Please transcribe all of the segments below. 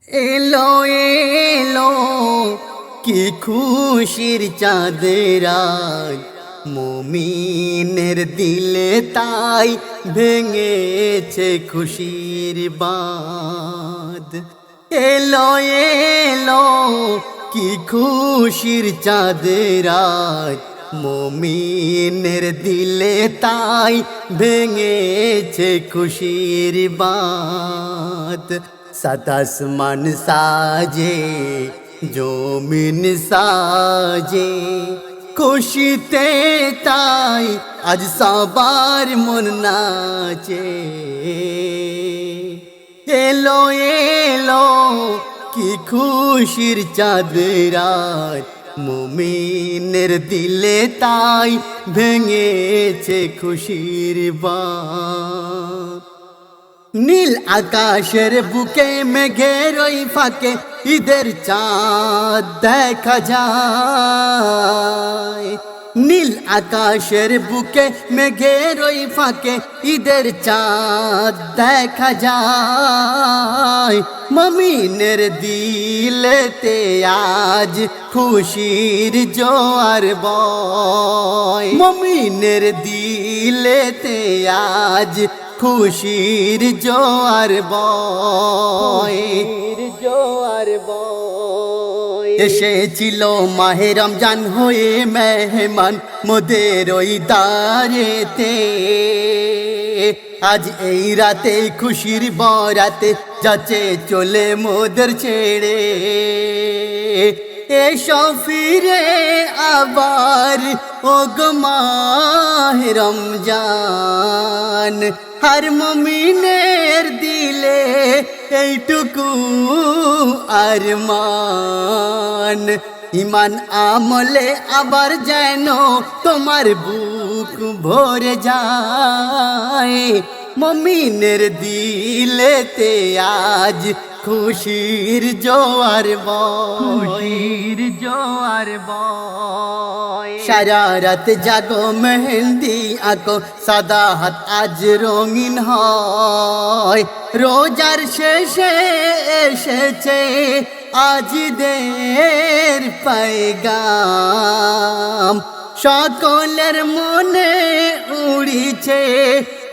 এলো এলো কি খুশির চাঁদের আজ, মুমিনের দিলে তাই ভেঙেছে খুশির বাঁধ। এলো এলো কি খুশির চাঁদের আজ, মুমিনের দিলে তাই ভেঙেছে খুশির বাঁধ। সাত আসমান সাজে জমিন সাজে খুশিতে তাই আজ সবার মন নাচে। এলো এলো কি খুশির চাঁদের আজ, মুমিনের দিলে তাই ভেঙেছে খুশির বাঁধ। নীল আকাশের বুকে মেঘের ওই ফাঁকে ঈদের চাঁদ দেখা যায়। নীল আকাশের বুকে মেঘের ওই ফাঁকে ঈদের চাঁদ দেখা যায়। মুমিনের দিলেতে আজ খুশির জোয়ার বয়। মুমিনের দিলেতে আজ খুশির জোয়ার বয়। এসেছিল মাহে রমজান হয়ে মেহমান মোদের ওই দারেতে। আজ এই রাতে খুশির বরাতে যাচ্ছে চলে মোদের ছেড়ে। এসো ফিরে আবার ও গো মাহে রমজান, হর মুমিনের দিলে এইটুকু আরমান। ইমান আমলে আবার যেন তোমার বুক ভরে যায়। মুমিনের দিলেতে আজ খুশির জোয়ার বয়। সারা রাত জাগো মেহেন্দি আঁকো সাদা হাত আজ রঙিন হয়। রোজার শেষে এসেছে আজ দের পেগাম। সকলের মনে উড়িছে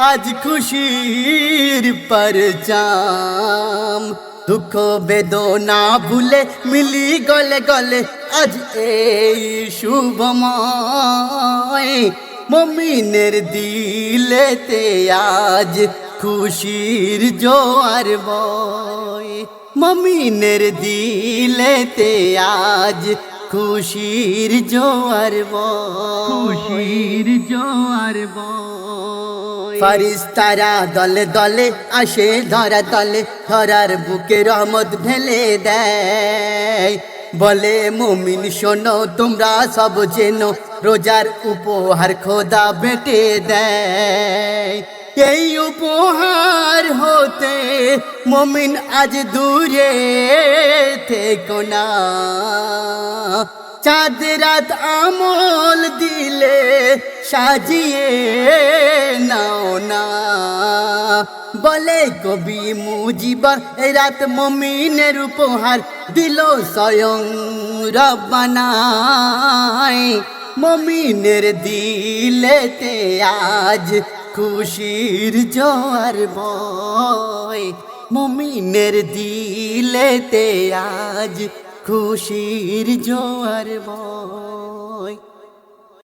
আজ খুশির পরচাম। দুঃখ বেদনা ভুলে মিলি গলে গলে আজ এই শুভময়। মুমিনের দিলেতে আজ খুশির জোয়ার বয়। মুমিনের দিলেতে আজ খুশির জোয়ার বয়। ফারিস্তারা দলে দলে আসে ধরা তলে, ধরার বুকে রহমত ঢেলে দেয়। বলে মুমিন শোনো তোমরা সব চেনো, রোজার উপহার খোদা বেটে দেয়। এই উপহার হতে মুমিন আজ দূরে থেকো না। চাঁদ রাত আমল দিলে সাজিয়ে নাও না। বলে কবি মুজিবর এই রাত মুমিনের উপহার দিল স্বয়ং রব্বানা। মুমিনের দিলেতে আজ খুশির জোয়ার বয়। মুমিনের দিলেতে আজ খুশির জোয়ার বয়।